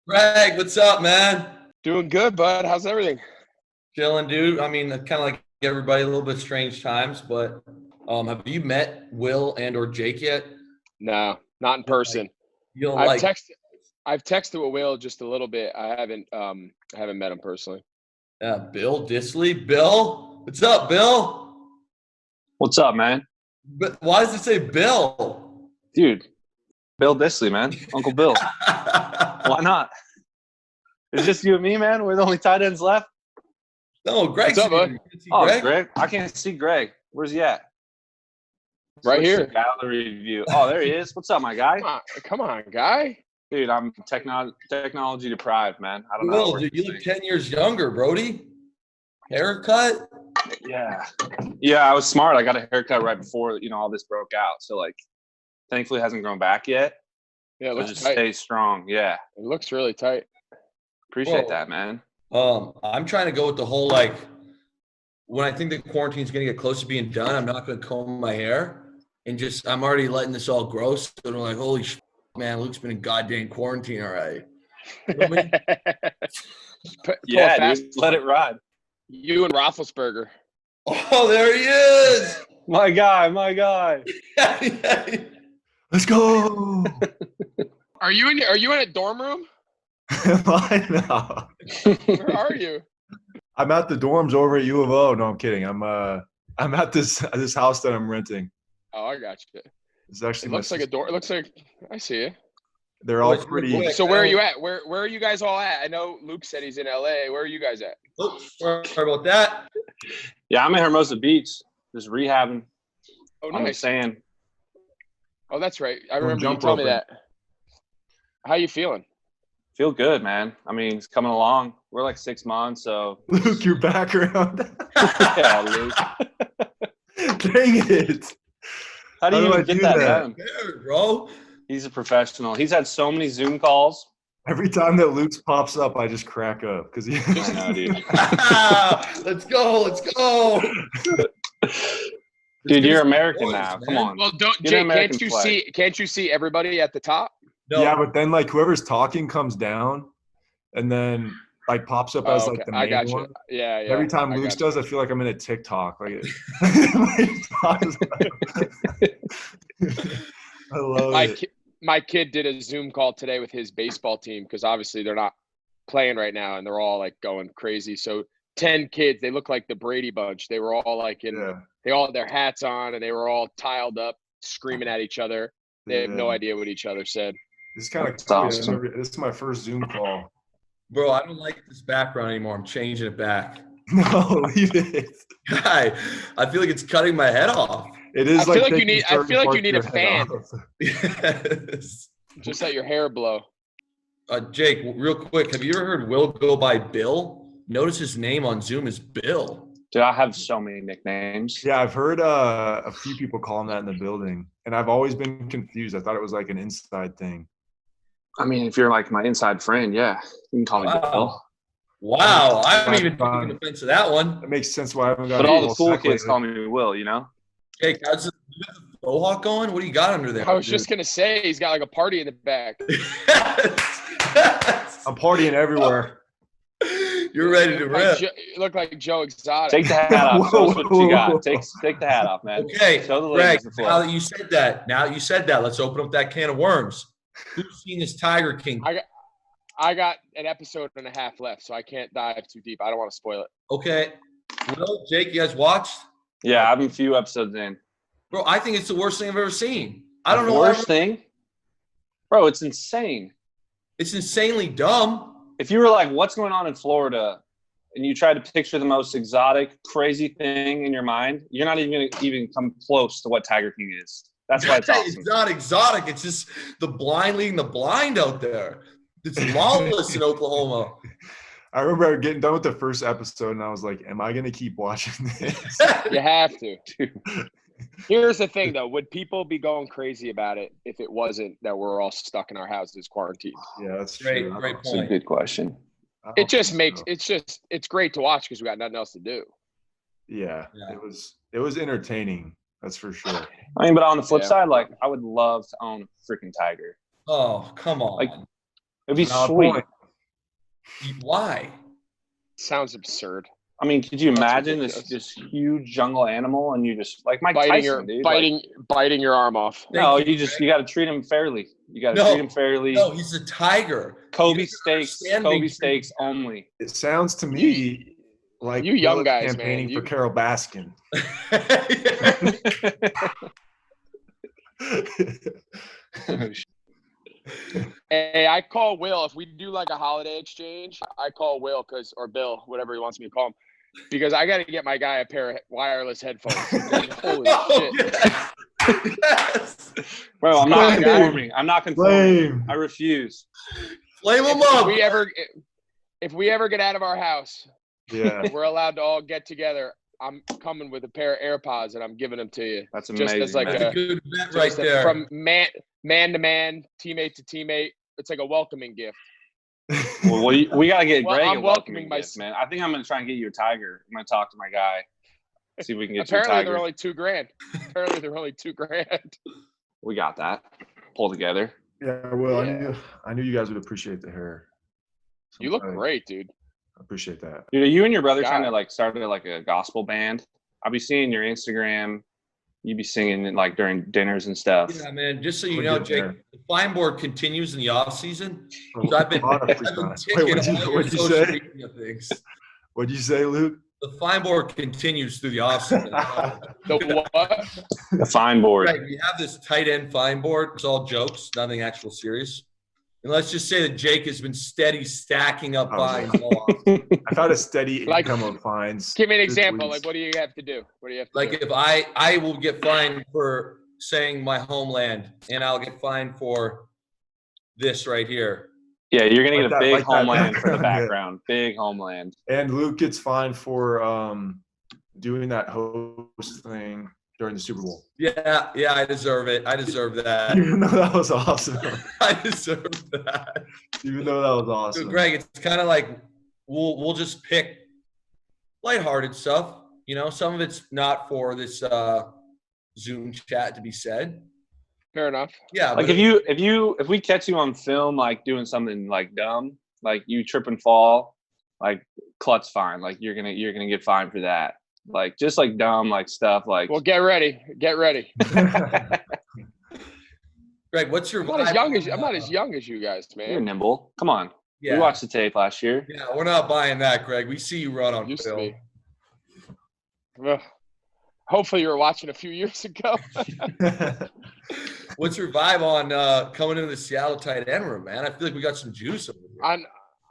Greg, what's up, man? Doing good, bud. How's everything? Chilling, dude. I mean, kind of like everybody, a little bit strange times, but have you met Will and or Jake yet? No, not in Like, person. you don't I've like, texted I've texted with Will just a little bit. I haven't met him personally. Bill Disley? Bill? What's up, Bill? What's up, man? But why does it say Bill? Dude, Bill Disley, man. Uncle Bill. Why not? It's just you and me, man. We're the only tight ends left. No, Greg's What's up, bud? here. You can see Oh, Greg? Greg. I can't see Greg. Where's he at? Right Switch here. to gallery view. Oh, there he is. What's up, my guy? Come on, guy. Dude, I'm technology deprived, man. I don't know. Will, dude, you look 10 years younger, Brody. Haircut? Yeah. Yeah, I was smart. I got a haircut right before, all this broke out. So, thankfully it hasn't grown back yet. Yeah, it So looks just tight. stay strong. Yeah. It looks really tight. Appreciate Whoa. that, man. I'm trying to go with the whole when I think the quarantine's gonna get close to being done, I'm not gonna comb my hair and I'm already letting this all grow. So I'm like, holy man, Luke's been in goddamn quarantine already. You know what I mean? Yeah, dude. Let it ride. You and Roethlisberger. Oh, there he is. My guy. Let's go. Are you in a dorm room? I know. Where are you? I'm at the dorms over at U of O. No, I'm kidding. I'm at this house that I'm renting. Oh, I got you. It's actually It looks like a dorm. It looks like I see you. They're all Boys, pretty. quick. So where are you at? Where are you guys all at? I know Luke said he's in LA. Where are you guys at? Oops, sorry about that. Yeah, I'm in Hermosa Beach, just rehabbing Oh, on the nice. sand. Oh, that's right. I Doing remember you jump told me roping. that. How you feeling? Feel good, man. I mean, it's coming along. We're like 6 months, so Luke, your background. yeah, Luke. Dang it. How do you How do even I get do that that? done? There, bro. He's a professional. He's had so many Zoom calls. Every time that Luke's pops up, I just crack up because he. I know, dude. Let's go. Dude, you're American now. Come on. Well, don't Get an Jake. American flag. Can't you see everybody at the top? No, Yeah, but then whoever's talking comes down, and then pops up as Oh, okay. the I main got you. one. Yeah. Every time I Luke got you. does, I feel like I'm in a TikTok. I love it. My kid did a Zoom call today with his baseball team because obviously they're not playing right now and they're all going crazy. So 10 kids, they look like the Brady Bunch. They were all they all had their hats on and they were all tiled up, screaming at each other. They have no idea what each other said. This is kind of That's cool. awesome. This is my first Zoom call. bro, I don't like this background anymore. I'm changing it back. No, leave it. Guy, I feel like it's cutting my head off. It is I feel like you taking need- I certain feel like you parts need of a your head fan. off. Yes. Just let your hair blow. Jake, real quick, have you ever heard Will go by Bill? Notice his name on Zoom is Bill. Dude, I have so many nicknames. Yeah, I've heard a few people call him that in the building, and I've always been confused. I thought it was an inside thing. I mean, if you're my inside friend, yeah, you can call me Bill. Wow, I haven't even taken offense to that one. That makes sense why I haven't got But a all the call cool back kids lately. call me Will, Jake, how's the Mohawk going? What do you got under there? I was just gonna say he's got a party in the back. I'm partying everywhere. You're ready to rip. You look like Joe Exotic. Take the hat off. Show us what you got. Take the hat off, man. Okay, Show the Greg, ladies the now flow. that you said that, let's open up that can of worms. Who's seen this Tiger King? I got an episode and a half left, so I can't dive too deep. I don't want to spoil it. Okay. Will, Jake, you guys watched? Yeah, I'm a few episodes in. Bro, I think it's the worst thing I've ever seen. I don't know. Worst thing? Bro, it's insane. It's insanely dumb. If you were like, what's going on in Florida, and you try to picture the most exotic, crazy thing in your mind, you're not even going to even come close to what Tiger King is. That's why it's awesome. It's not exotic. It's just the blind leading the blind out there. It's lawless in Oklahoma. I remember getting done with the first episode, and I was like, "Am I going to keep watching this?" You have to. Here's the thing, though. Would people be going crazy about it if it wasn't that we're all stuck in our houses quarantined? Yeah, that's Great, true. great It's a point. good question. I don't It just think makes so. it's great to watch because we got nothing else to do. Yeah, Yeah. it was entertaining. That's for sure. I mean, but on the flip Yeah. side, I would love to own a freaking tiger. Oh, come on. Like, It'd be Valid sweet. point. Why? Sounds absurd. I mean, could you That's imagine ridiculous. this huge jungle animal and you just like Mike biting Tyson, dude? biting your arm off. No, Thank you, you got to treat him fairly. You got to treat him fairly. No, he's a tiger. Kobe steaks understand only. It sounds to me like you young Will is guys, campaigning man. for Carol Baskin. Hey, I call Will if we do like a holiday exchange. I call Will or Bill, whatever he wants me to call him, because I got to get my guy a pair of wireless headphones. Holy shit! Yes. Bro, I'm not conforming. I'm not conforming. Flame. I refuse. Flame him up. If we ever get out of our house, Yeah. we're allowed to all get together. I'm coming with a pair of AirPods and I'm giving them to you. That's Just amazing. as like That's a good bet right there. From man to man, teammate to teammate. It's like a welcoming gift. Well, we got to get Well, Greg I'm a welcoming welcoming gift, man. I think I'm going to try and get you a tiger. I'm going to talk to my guy. See if we can get Apparently you a tiger. they're only $2,000. Apparently they're only $2,000. We got that. Pull together. Yeah, well, Yeah. I knew you guys would appreciate the hair. You look Somebody- great, dude. I appreciate that. Dude, are you and your brother Yeah. trying to like start like a gospel band? I'll be seeing your Instagram. You be singing it like during dinners and stuff. Yeah, man. Just so you We're know, getting Jake, there. the fine board continues in the off season. So I've been ticking Wait, all your what'd you social say? media things. What'd you say, Luke? The fine board continues through the off season. The what? The fine board. Right, we have this tight end fine board. It's all jokes, nothing actual serious. And let's just say that Jake has been steady stacking up Oh, fines. yeah. all off. I've had a steady Like- income of fines. Give me an this example. week. Like, what do you have to do? What do you have to Like do? if I will get fined for saying my homeland, and I'll get fined for this right here. Yeah, you're gonna Like get a that- big like that homeland for the background, yeah. background. Big homeland. And Luke gets fined for doing that host thing during the Super Bowl. Yeah, I deserve it. I deserve that. Even though that was awesome. I deserve that. Even though that was So awesome. Greg, it's kind of like we'll just pick lighthearted stuff. You know, some of it's not for this Zoom chat to be said. Fair enough. Yeah, Like but if we catch you on film like doing something like dumb, like you trip and fall, like Clut's fine. Like you're gonna get fined for that. Like just like dumb like stuff like Well, get ready. Get ready. Greg, what's your I'm not as vibe young as on, I'm not as young as you guys, you're man. nimble. Come on. Yeah, We watched the tape last year. yeah, we're not buying that, Greg. We see you run on Used to film. be. Ugh. Hopefully you were watching a few years ago. What's your vibe on coming into the Seattle tight end room, man? I feel like we got some juice over here.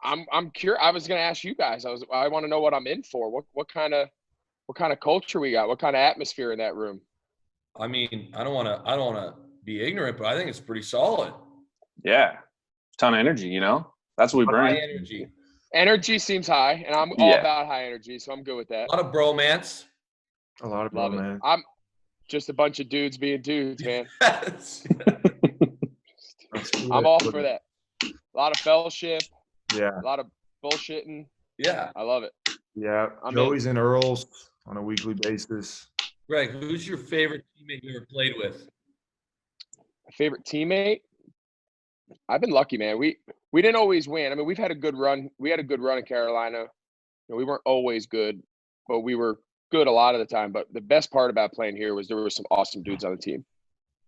I'm curious. I was gonna ask you guys. I want to know what I'm in for. What kind of culture we got? What kind of atmosphere in that room? I mean, I don't want to be ignorant, but I think it's pretty solid. Yeah. Ton of energy, you know? That's what we High bring. energy, Energy seems high, and I'm all Yeah. about high energy, so I'm good with that. a lot of bromance. A lot of Love it. man. I'm just a bunch of dudes being dudes, man. That's I'm all for that. A lot of fellowship, Yeah. a lot of bullshitting. Yeah, I love it. Yeah. I'm Joey's and Earls on a weekly basis. Greg, who's your favorite teammate you ever played with? My favorite teammate? I've been lucky, man. We didn't always win. I mean, we've had a good run. We had a good run in Carolina. You know, we weren't always good, but we were good a lot of the time. But the best part about playing here was there were some awesome dudes on the team.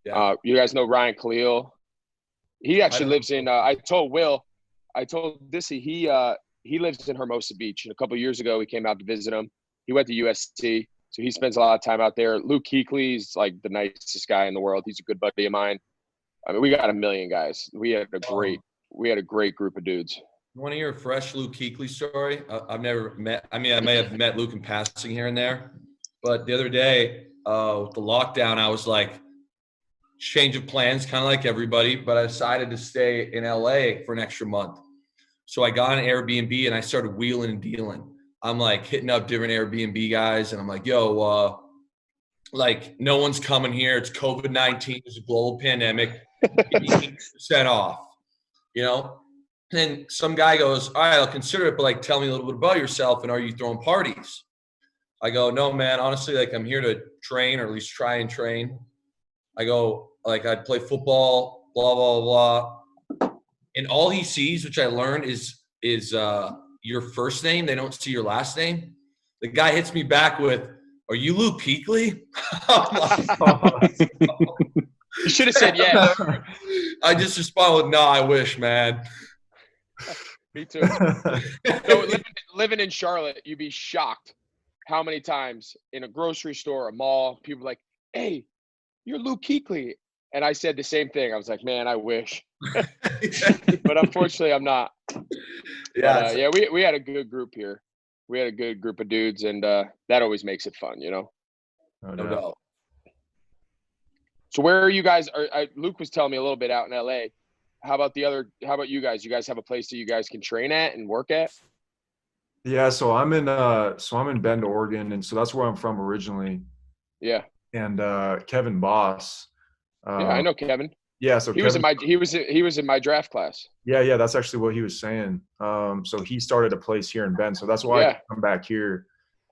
Yeah. You guys know Ryan Khalil. He actually don't lives in. I told Dissy he lives in Hermosa Beach. And a couple of years ago, we came out to visit him. He went to USC, so he spends a lot of time out there. Luke Kuechly's like the nicest guy in the world. He's a good buddy of mine. I mean, we got a million guys. We had a great group of dudes. You want to hear a fresh Luke Kuechly story? I've never met. I mean, I may have met Luke in passing here and there, but the other day with the lockdown, I was like, change of plans, kind of like everybody. But I decided to stay in LA for an extra month. So I got an Airbnb and I started wheeling and dealing. I'm like hitting up different Airbnb guys, and I'm like, yo, like no one's coming here. It's COVID-19. There's a global pandemic. Give me 8% off, you know? And some guy goes, all right, I'll consider it, but like, tell me a little bit about yourself. And are you throwing parties? I go, no, man, honestly, like I'm here to train, or at least try and train. I go, like, I'd play football, blah, blah, blah. And all he sees, which I learned, is is your first name. They don't see your last name. The guy hits me back with, "Are you Luke Kuechly?" I'm like, You should have said yes. I just respond with, "No, I wish, man." Me too. So living in Charlotte, you'd be shocked how many times in a grocery store, a mall, people are like, "Hey, you're Luke Kuechly." And I said the same thing. I was like, "Man, I wish." But unfortunately, I'm not. Yeah, But, we had a good group here. We had a good group of dudes, and that always makes it fun, you know? no doubt. So where are you guys? Luke was telling me a little bit out in LA. How about you guys? You guys have a place that you guys can train at and work at? Yeah, so I'm in Bend, Oregon, and so that's where I'm from originally. Yeah. And Kevin Boss. Yeah, I know Kevin. Yeah, so he was in my draft class. Yeah, that's actually what he was saying. So he started a place here in Bend, so that's why I can come back here.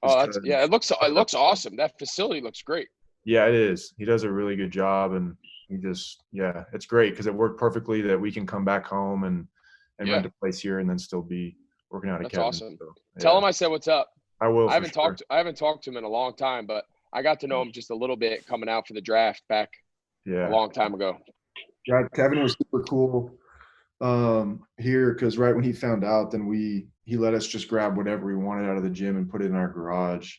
Oh, it looks awesome. That facility looks great. Yeah, it is. He does a really good job, and it's great because it worked perfectly that we can come back home and rent a place here and then still be working out of Kevin. That's awesome. So, yeah. Tell him I said what's up. I will. I haven't talked to him in a long time, but I got to know him just a little bit coming out for the draft back a long time ago. Yeah, Kevin was super cool here because right when he found out, then he let us just grab whatever we wanted out of the gym and put it in our garage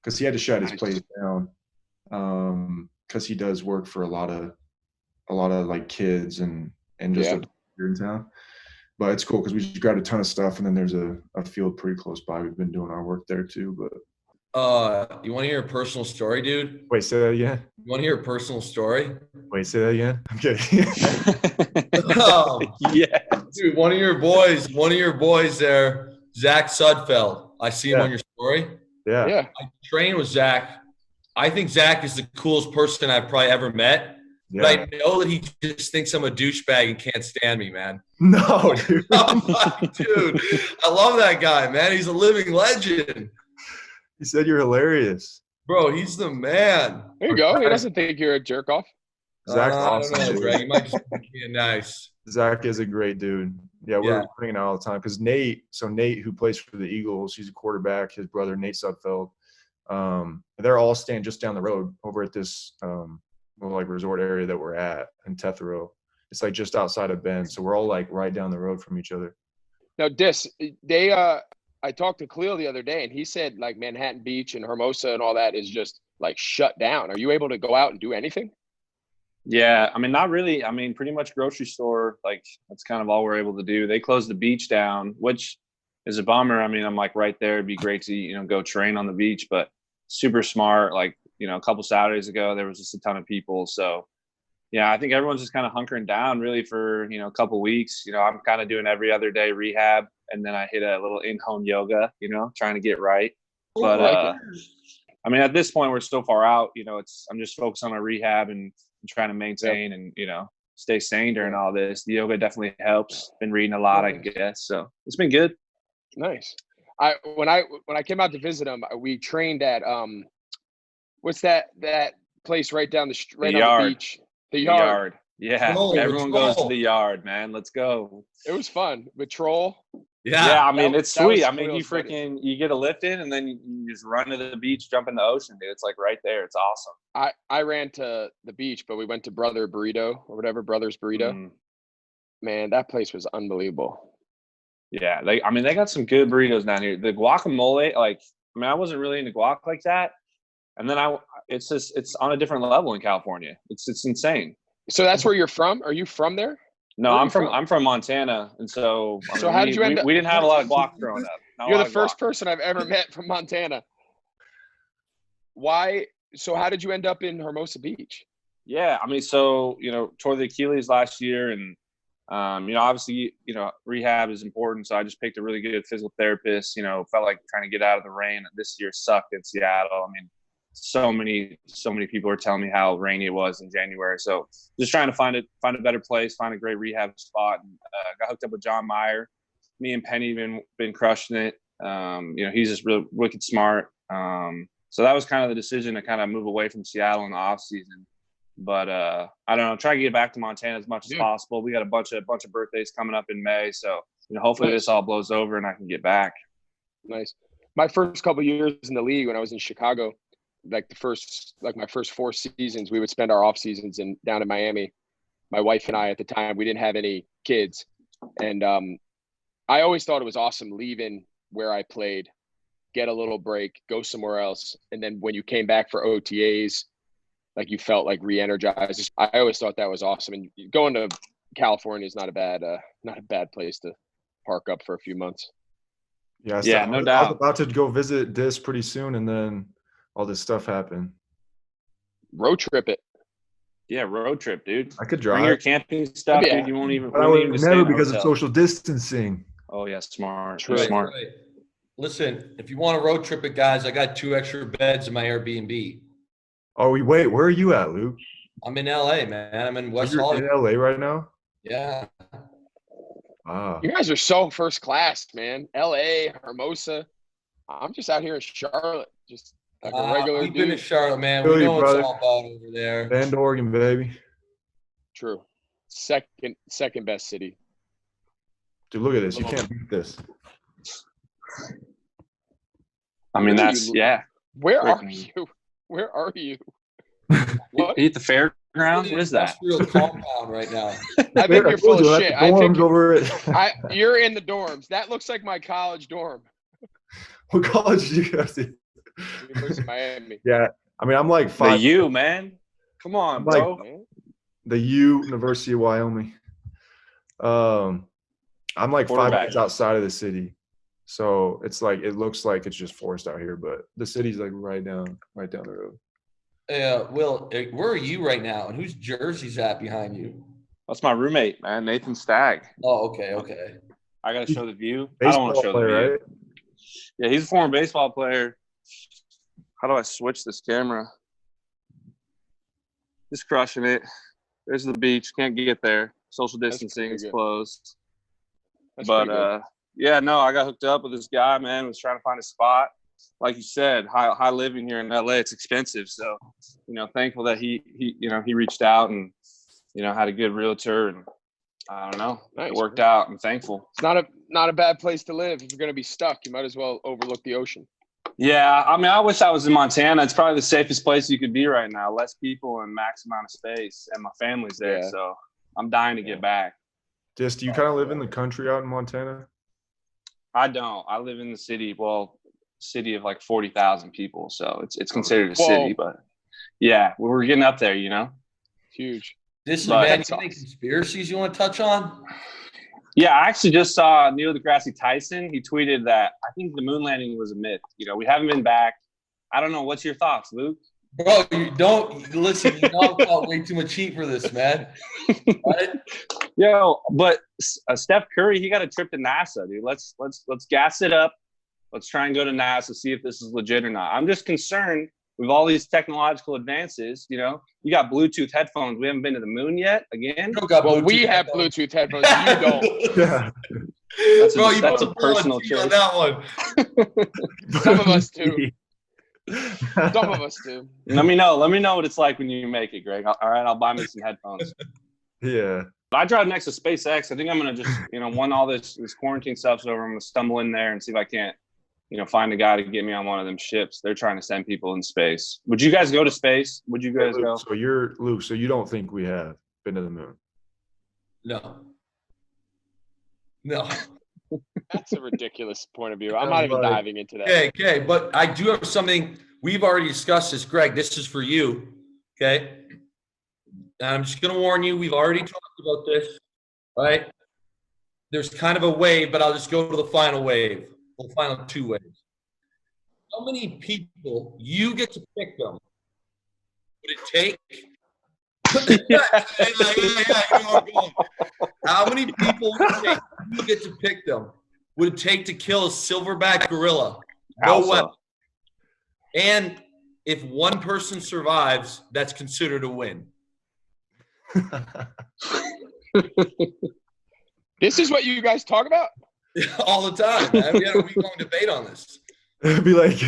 because he had to shut his place down because he does work for a lot of like kids and just here in town. But it's cool because we just grabbed a ton of stuff, and then there's a field pretty close by. We've been doing our work there too. But you want to hear a personal story, dude? Wait, say that again. You want to hear a personal story? Wait, say that again. I'm kidding. Yeah, dude. One of your boys there, Zach Sudfeld. I see him on your story. Yeah. I train with Zach. I think Zach is the coolest person I've probably ever met. Yeah. But I know that he just thinks I'm a douchebag and can't stand me, man. No, dude. I'm like, dude, I love that guy, man. He's a living legend. He said you're hilarious. Bro, he's the man. There you go. He doesn't think you're a jerk off. Zach's awesome. I don't know, Greg. You might just think he's nice. Zach is a great dude. Yeah, we're hanging out all the time because Nate, who plays for the Eagles, he's a quarterback. His brother, Nate Sudfeld, they're all staying just down the road over at this like resort area that we're at in Tethero. It's like just outside of Bend, so we're all like right down the road from each other. Now, I talked to Khalil the other day, and he said like Manhattan Beach and Hermosa and all that is just like shut down. Are you able to go out and do anything? Yeah, I mean, not really. I mean, pretty much grocery store, like that's kind of all we're able to do. They closed the beach down, which is a bummer. I mean, I'm like right there. It'd be great to, go train on the beach, but super smart. Like, a couple Saturdays ago, there was just a ton of people. So, yeah, I think everyone's just kind of hunkering down really for, a couple weeks. I'm kind of doing every other day rehab, and then I hit a little in-home yoga, trying to get right. But, I mean, at this point, we're so far out, I'm just focused on my rehab and trying to maintain and, stay sane during all this. The yoga definitely helps. Been reading a lot, I guess. So it's been good. Nice. When I came out to visit him, we trained at what's that place right down on the beach? The yard. Yeah. Everyone goes to the yard, man. Let's go. It was fun with Troll. Yeah, I mean, it's sweet. I mean, you get a lift in and then you just run to the beach, jump in the ocean, dude. It's like right there. It's awesome. I ran to the beach, but we went to Brothers Burrito. Man, that place was unbelievable. Yeah, they got some good burritos down here. The guacamole, I wasn't really into guac like that. And then it's on a different level in California. It's insane. So that's where you're from? Are you from there? No, I'm from Montana, and so how did you end up? We didn't have a lot of guac growing up. You're the first person I've ever met from Montana. Why? So how did you end up in Hermosa Beach? Yeah, I mean, so tore the Achilles last year, and obviously, rehab is important. So I just picked a really good physical therapist. Felt like trying to get out of the rain. This year sucked in Seattle. I mean, so many people are telling me how rainy it was in January. So just trying to find a better place, find a great rehab spot. And, got hooked up with John Meyer. Me and Penny been crushing it. He's just really wicked smart. So that was kind of the decision to kind of move away from Seattle in the off season. But I don't know, try to get back to Montana as much as possible. We got a bunch of birthdays coming up in May, so hopefully this all blows over and I can get back. Nice. My first couple years in the league when I was in Chicago, my first 4 seasons, we would spend our off seasons down in Miami. My wife and I at the time, we didn't have any kids. And I always thought it was awesome leaving where I played, get a little break, go somewhere else. And then when you came back for OTAs, like you felt like re-energized. I always thought that was awesome. And going to California is not a bad place to park up for a few months. Yeah, no doubt. I was about to go visit this pretty soon, and then all this stuff happened. Road trip it. Yeah, road trip, dude. I could drive. Bring your camping stuff, Yeah. dude. You won't even. But I would never because of social distancing. Oh yeah, smart. True. Smart. Right. Listen, if you want to road trip it, guys, I got 2 extra beds in my Airbnb. Oh, wait, where are you at, Luke? I'm in LA, man. I'm in West You're in Hollywood. LA right now? Yeah. Ah. You guys are so first class, man. LA, Hermosa. I'm just out here in Charlotte, just like a regular We've been to dude. Charlotte, man. Feel We you, know what brother. it's all about over there. Bend, Oregon, baby. True. Second best city. Dude, look at this. You can't beat this. I mean, yeah. Where are Freaking- you? Where are you? What? You at the fairgrounds? What is that? Industrial compound right now. I think you're full of shit. I think over it. you're in the dorms. That looks like my college dorm. What college did you go to? University of Miami. Yeah, I mean, I'm like The 5. U, man. Come on, Like- bro. Man. The U, University of Wyoming. I'm like 5 Quarterback. minutes outside of the city, so it's like it looks like it's just forest out here, but the city's like right down the road. Will, where are you right now? And whose jersey's that behind you? That's my roommate, man. Nathan Stagg. Oh, okay. I gotta show the view. I don't want to show the view. Player, right? Yeah, he's a former baseball player. How do I switch this camera? Just crushing it. There's the beach. Can't get there. Social distancing is pretty good. closed. That's pretty good. But yeah, no, I got hooked up with this guy, man. Was trying to find a spot. Like you said, high living here in LA, it's expensive. So, thankful that he reached out and, had a good realtor, and I don't know, Nice, it worked man. out. I'm thankful. It's not a bad place to live. If you're gonna be stuck, you might as well overlook the ocean. Yeah, I mean, I wish I was in Montana. It's probably the safest place you could be right now. Less people and max amount of space, and my family's there, Yeah. so I'm dying to get back. Just, do you kind of live in the country out in Montana? I don't. I live in the city. Well, city of like 40,000 people, so it's considered a city. But yeah, we're getting up there, Huge. This is, But- man, any conspiracies you want to touch on? Yeah, I actually just saw Neil deGrasse Tyson. He tweeted that I think the moon landing was a myth. We haven't been back. I don't know. What's your thoughts, Luke? Bro, you don't listen. You know I'm out way too much heat for this, man. Right? Yo, but Steph Curry, he got a trip to NASA, dude. Let's gas it up. Let's try and go to NASA, see if this is legit or not. I'm just concerned with all these technological advances. You got Bluetooth headphones. We haven't been to the moon yet. Again, Well, we have Bluetooth headphones. You don't. Yeah. That's a personal on choice. that one. Some of us do. Some of us do. Let me know what it's like when you make it, Greg. All right, I'll buy me some headphones. Yeah. I drive next to SpaceX. I think I'm gonna just, when all this quarantine stuff's over, I'm gonna stumble in there and see if I can't, find a guy to get me on one of them ships. They're trying to send people in space. Would you guys go to space? Would you guys go? So you're Luke. So you don't think we have been to the moon? No. That's a ridiculous point of view. I'm not even diving into that. Okay. But I do have something. We've already discussed this, Greg. This is for you. Okay. And I'm just going to warn you. We've already talked about this. Right. There's kind of a wave, but I'll just go to the final wave. The final 2 waves. How many people you get to pick them? Would it take? Yeah. You know where I'm going. How many people would it take? You get to pick them. Would it take to kill a silverback gorilla? No Alpha. weapon. And if one person survives, that's considered a win. This is what you guys talk about? All the time, man. We had a week-long debate on this. It'd be like,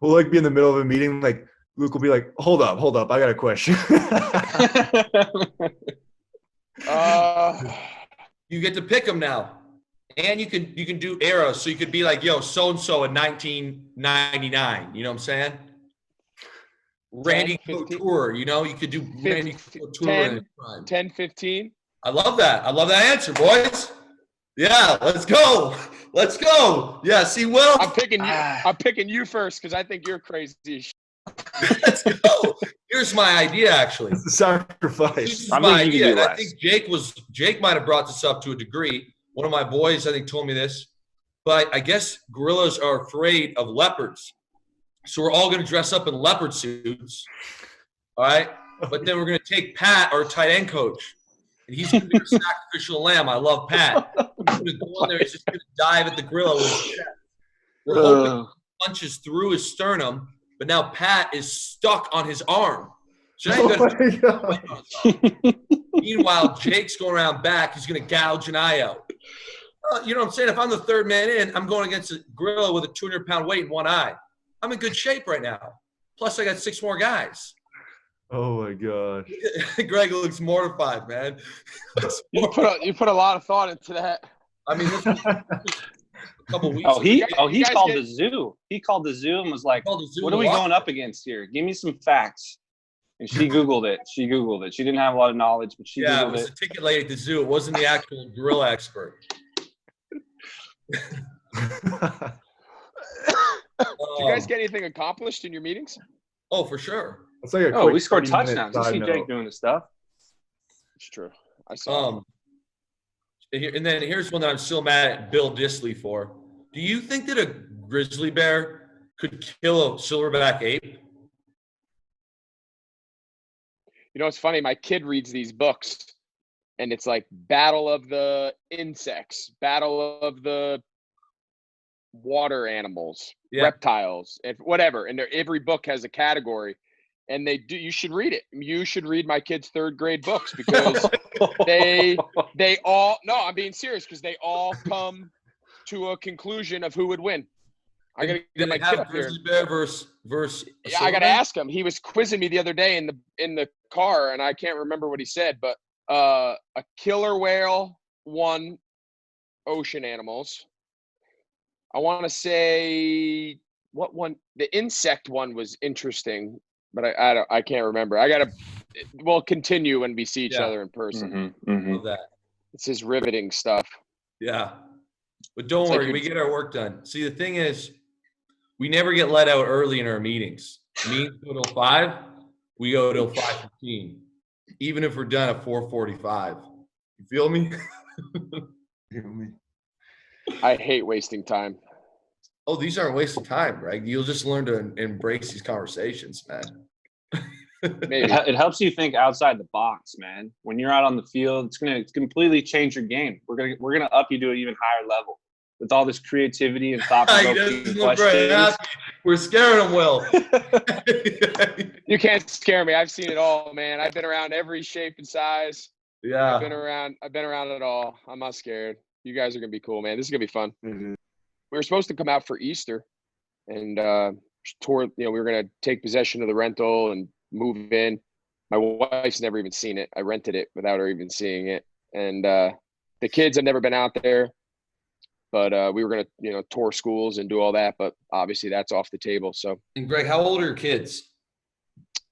we'll like be in the middle of a meeting. Like Luke will be like, hold up. I got a question. You get to pick them now. And you can do eras. So you could be like, yo, so-and-so in 1999. You know what I'm saying? Randy Couture, you know, you could do Randy Couture. 10, 15. I love that. I love that answer, boys. Yeah, let's go. Let's go. Yeah, see, Will. I'm picking you first because I think you're crazy. Let's go. Here's my idea, actually. It's a sacrifice. This is my idea. And I think Jake might have brought this up to a degree. One of my boys, I think, told me this. But I guess gorillas are afraid of leopards. So we're all going to dress up in leopard suits. All right? But then we're going to take Pat, our tight end coach. And he's going to be a sacrificial lamb. I love Pat. He's going to go in there. He's just going to dive at the gorilla with his chest. We're hoping he punches through his sternum. But now Pat is stuck on his arm. So meanwhile, Jake's going around back. He's going to gouge an eye out. You know what I'm saying? If I'm the third man in, I'm going against a gorilla with a 200-pound weight in one eye. I'm in good shape right now. Plus, I got 6 more guys. Oh, my gosh. Greg looks mortified, man. You put a lot of thought into that. I mean, this was a couple weeks ago. He called the zoo. He called the zoo and was like, what are we going up against here? Give me some facts. And she Googled it. She didn't have a lot of knowledge, but she Googled it. Yeah, it was a ticket lady at the zoo. It wasn't the actual gorilla expert. Did you guys get anything accomplished in your meetings? Oh, for sure. It's like we scored touchdowns. You see Jake doing this stuff. It's true. I saw. And then here's one that I'm still mad at Bill Disley for. Do you think that a grizzly bear could kill a silverback ape? You know, it's funny. My kid reads these books, and it's like Battle of the Insects, Battle of the Water Animals, Reptiles, and whatever. And every book has a category. And you should read it. You should read my kids' 3rd grade books because they all, no, I'm being serious, because they all come to a conclusion of who would win. I got to get my kid up here. Grizzly bear versus yeah, I got to ask him. He was quizzing me the other day in the car, and I can't remember what he said, but a killer whale won ocean animals. I want to say what one, the insect one was interesting. But I can't remember. We'll continue when we see each other in person. Love that. This is riveting stuff. Yeah. But don't worry, we get our work done. See, the thing is, we never get let out early in our meetings. Meetings go till 5, we go till 5:15. Even if we're done at 4:45. You feel me? I hate wasting time. Oh, these aren't wasting time, Greg. You'll just learn to embrace these conversations, man. Maybe. It helps you think outside the box, man. When you're out on the field, it's gonna completely change your game. We're gonna up you to an even higher level with all this creativity and thought-provoking questions. We're scaring them, Will. You can't scare me. I've seen it all, man. I've been around every shape and size. Yeah. I've been around it all. I'm not scared. You guys are gonna be cool, man. This is gonna be fun. Mm-hmm. We were supposed to come out for Easter and tour. You know, we were going to take possession of the rental and move in. My wife's never even seen it. I rented it without her even seeing it. And the kids have never been out there, but we were going to, tour schools and do all that. But obviously that's off the table. So. And Greg, how old are your kids?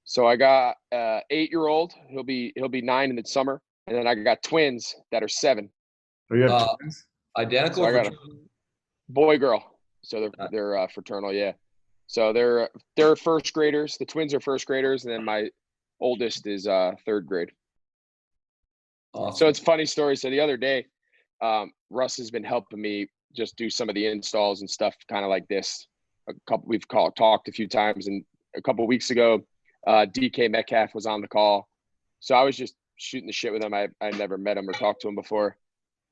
So I got 8-year-old. He'll be 9 in the summer, and then I got twins that are 7. Oh, you have twins? Identical. So I got boy, girl. So they're fraternal, yeah. So they're 1st graders. The twins are 1st graders, and then my oldest is 3rd grade. Awesome. So it's a funny story. So the other day, Russ has been helping me just do some of the installs and stuff, kind of like this. We've talked a few times, and a couple of weeks ago, DK Metcalf was on the call. So I was just shooting the shit with him. I never met him or talked to him before,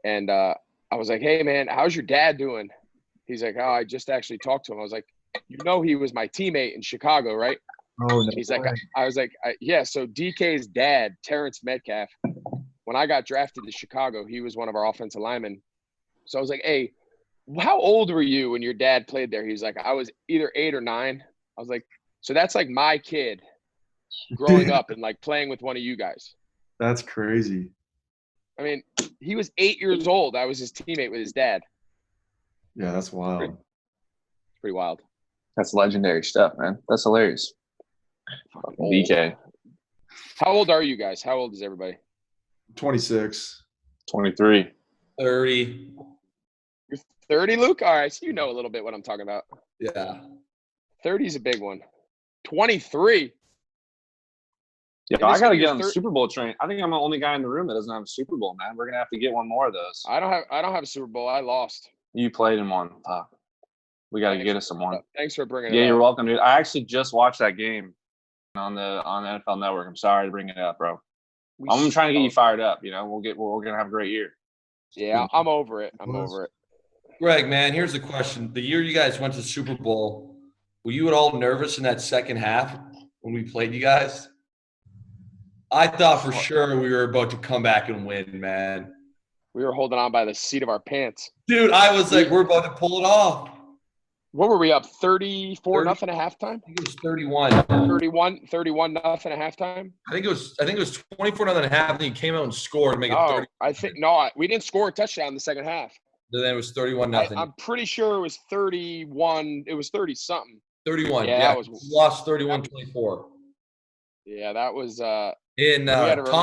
and I was like, "Hey man, how's your dad doing?" He's like, "Oh, I just actually talked to him." I was like, he was my teammate in Chicago, right? Oh, no. He's like, I was like, yeah. So DK's dad, Terrence Metcalf, when I got drafted to Chicago, he was one of our offensive linemen. So I was like, "Hey, how old were you when your dad played there?" He's like, "I was either 8 or 9. I was like, "So that's like my kid growing up and like playing with one of you guys." That's crazy. I mean, he was 8 years old. I was his teammate with his dad. Yeah, that's wild. It's pretty wild. That's legendary stuff, man. That's hilarious. DK. How old are you guys? How old is everybody? 26. 23. 30. You're 30, Luke? All right, so you know a little bit what I'm talking about. Yeah. 30 is a big one. 23. Yeah, I got to get on the Super Bowl train. I think I'm the only guy in the room that doesn't have a Super Bowl, man. We're going to have to get one more of those. I don't have a Super Bowl. I lost. You played in one. We got to get us some one. Thanks for bringing it up. Yeah, you're welcome, dude. I actually just watched that game on the NFL Network. I'm sorry to bring it up, bro. I'm trying to get you fired up. You know, we're gonna have a great year. Yeah, I'm over it. I'm over it. Greg, man, here's the question: the year you guys went to the Super Bowl, were you at all nervous in that second half when we played you guys? I thought for sure we were about to come back and win, man. We were holding on by the seat of our pants. Dude, I was like, we're about to pull it off. What were we up? 34 nothing at halftime? I think it was 31. 31 nothing at halftime? I think it was 24 nothing at half, and then he came out and scored to make it 30. We didn't score a touchdown in the second half. Then it was 31 nothing. I'm pretty sure it was 31. It was 30 something. 31. Yeah, that was lost 31-24. Yeah, that was Tom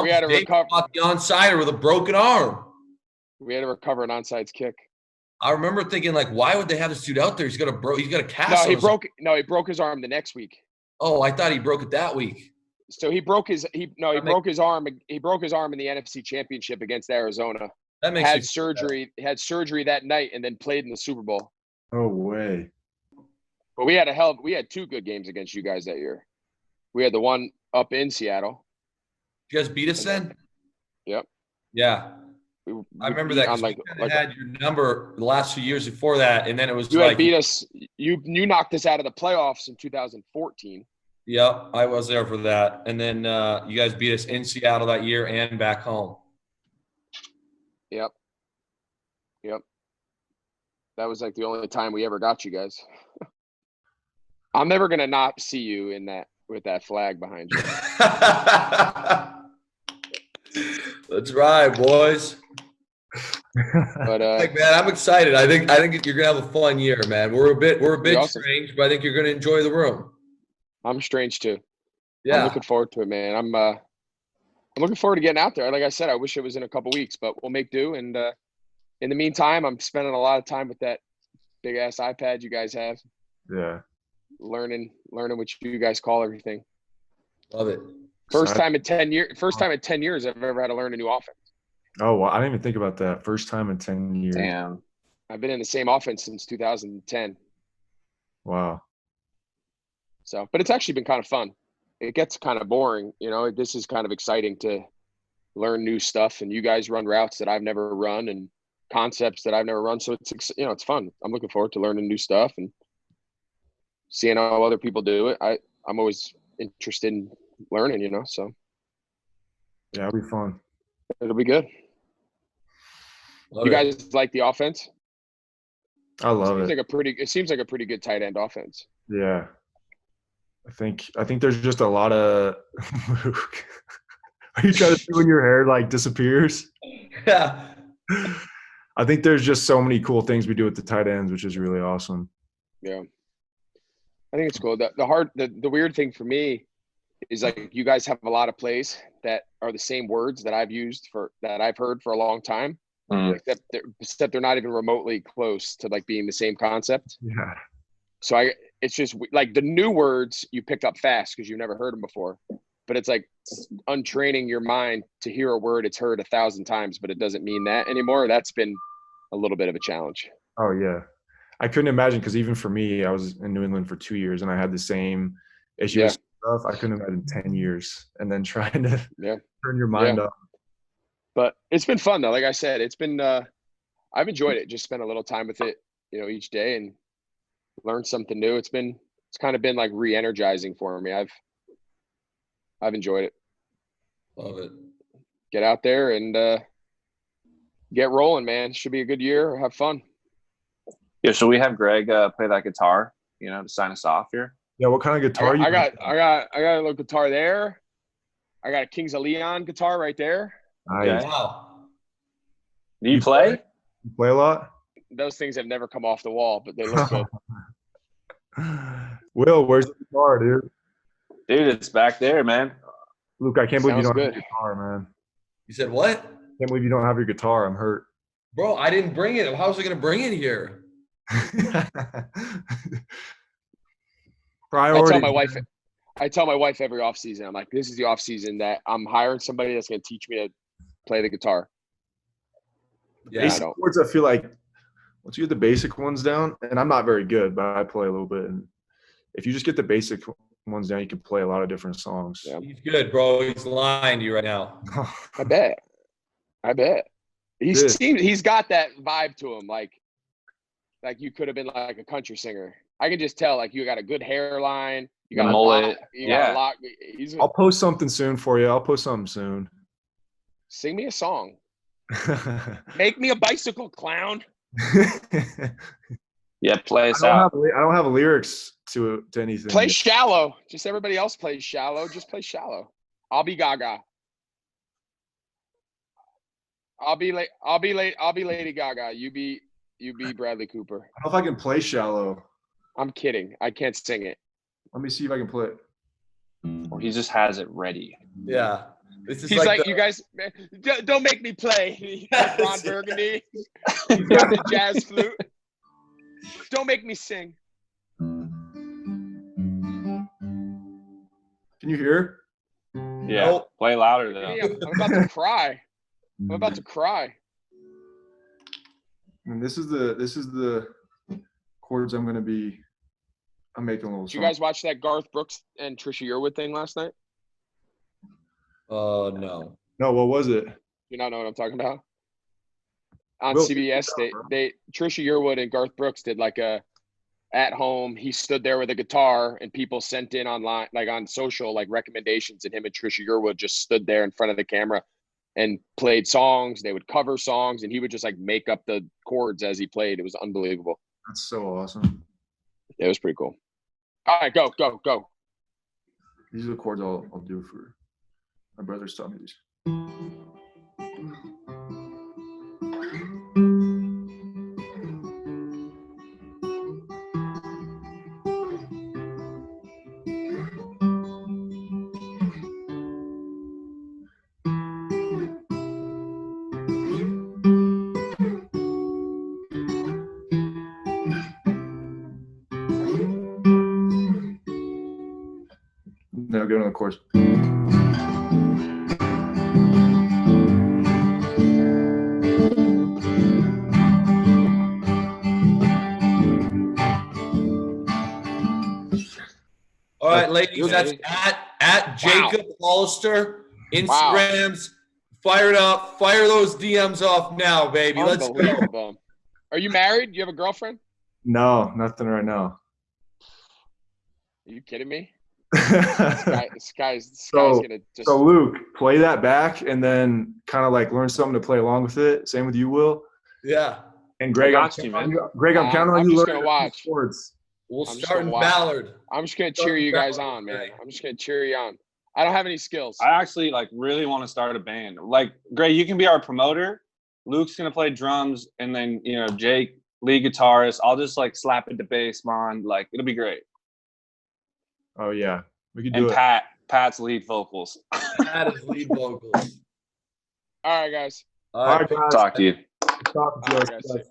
we had to recover the onside with a broken arm. We had to recover an onside kick. I remember thinking, like, why would they have this dude out there? He's got a cast. He broke his arm the next week. Oh, I thought he broke it that week. So he broke his arm. He broke his arm in the NFC Championship against Arizona. That makes had surgery that night and then played in the Super Bowl. No way. But we had two good games against you guys that year. We had the one up in Seattle. You guys beat us then? Yep. Yeah. I remember that. You had your number the last few years before that, and then it was you had beat us. You knocked us out of the playoffs in 2014. Yep, I was there for that, and then you guys beat us in Seattle that year and back home. Yep. That was like the only time we ever got you guys. I'm never gonna not see you in that with that flag behind you. Let's ride, boys. But man, I'm excited. I think you're gonna have a fun year, man. We're a bit awesome. strange, but I think you're gonna enjoy the room. I'm strange too. Yeah, I'm looking forward to it, man. I'm looking forward to getting out there. Like I said, I wish it was in a couple weeks, but we'll make do. And in the meantime, I'm spending a lot of time with that big ass iPad you guys have. Yeah. Learning what you guys call everything. Love it. First time in 10 years I've ever had to learn a new offense. Oh, well, I didn't even think about that. First time in 10 years. Damn. I've been in the same offense since 2010. Wow. So, but it's actually been kind of fun. It gets kind of boring, you know. This is kind of exciting to learn new stuff, and you guys run routes that I've never run and concepts that I've never run. So it's fun. I'm looking forward to learning new stuff and seeing how other people do it. I'm always interested in learning, you know. So yeah, it'll be fun. It'll be good. You guys like the offense? I love it. It seems like a pretty good tight end offense. Yeah. I think there's just a lot of Are you trying to see when your hair like disappears? Yeah. I think there's just so many cool things we do with the tight ends, which is really awesome. Yeah. I think it's cool. The weird thing for me is like you guys have a lot of plays that are the same words that I've heard for a long time, except they're not even remotely close to like being the same concept. Yeah. So it's just like the new words you pick up fast because you've never heard them before, but it's like untraining your mind to hear a word it's heard 1,000 times, but it doesn't mean that anymore. That's been a little bit of a challenge. Oh yeah. I couldn't imagine because even for me, I was in New England for 2 years and I had the same issue with stuff. I couldn't imagine 10 years and then trying to turn your mind up. But it's been fun though. Like I said, it's been I've enjoyed it. Just spend a little time with it, you know, each day and learn something new. It's kind of been like re-energizing for me. I've enjoyed it. Love it. Get out there and get rolling, man. Should be a good year. Have fun. Yeah, so we have Greg play that guitar, you know, to sign us off here. Yeah, what kind of guitar I got a little guitar there. I got a Kings of Leon guitar right there. Nice. Wow. Do you play? You play a lot? Those things have never come off the wall, but they look good. Will, where's the guitar, dude? Dude, it's back there, man. Luke, I can't believe you Sounds don't have good. your guitar, man. You said what? Can't believe you don't have your guitar. I'm hurt. Bro, I didn't bring it. How was I going to bring it here? Priority. I tell my wife every offseason, I'm like, this is the offseason that I'm hiring somebody that's going to teach me to play the guitar. Yeah, Basic chords, I feel like once you get the basic ones down, and I'm not very good, but I play a little bit. And if you just get the basic ones down, you can play a lot of different songs. Yeah. he's good, bro. He's lying to you right now. I bet. He's got that vibe to him, like you could have been like a country singer. I can just tell, like, you got a good hairline, you got The a mullet. lot. I'll post something soon for you. I'll post something soon. Sing me a song. Make me a bicycle, clown. Yeah, play us I out. don't have lyrics to anything. Play Shallow. Just everybody else plays Shallow. Just play Shallow. I'll be Gaga. I'll be Lady Gaga. You be Bradley Cooper. I don't know if I can play Shallow. I'm kidding. I can't sing it. Let me see if I can play it. Or he just has it ready. Yeah. This is He's like, the, you guys, don't make me play. Ron Burgundy. He's got the jazz flute. Don't make me sing. Can you hear? Yeah, Nope. play louder though. I'm about to cry. I'm about to cry. And this is the chords I'm making a little Did you song. guys watch that Garth Brooks and Trisha Yearwood thing last night? no. No, what was it? You not know what I'm talking about? On Will, CBS, they Trisha Yearwood and Garth Brooks did like a at home. He stood there with a guitar, and people sent in online, like on social, like recommendations, and him and Trisha Yearwood just stood there in front of the camera and played songs. They would cover songs, and he would just like make up the chords as he played. It was unbelievable. That's so awesome. It was pretty cool. All right, go. These are the chords I'll do for my brother's taught me these. Now go on the chorus. All right, ladies, that's at Jacob Hollister. Instagrams, fire it up. Fire those DMs off now, baby. Let's go. Unbelievable. Are you married? Do you have a girlfriend? No, nothing right now. Are you kidding me? This guy's gonna just. So Luke, play that back and then kind of like learn something to play along with it. Same with you, Will. Yeah. And Greg, I got you, man. Greg, I'm counting on I'm you. just learning gonna watch. Chords. We'll I'm just start in gonna watch. Ballard. I'm just gonna cheer you guys on, man. I'm just gonna cheer you on. I don't have any skills. I actually like really want to start a band. Like, Greg, you can be our promoter. Luke's gonna play drums, and then Jake, lead guitarist. I'll just like slap it to bass, man. Like, it'll be great. Oh yeah, we could do And it. Pat's lead vocals. That is lead vocals. All right, guys. All right, guys. Talk to you. Talk to you. All right, guys.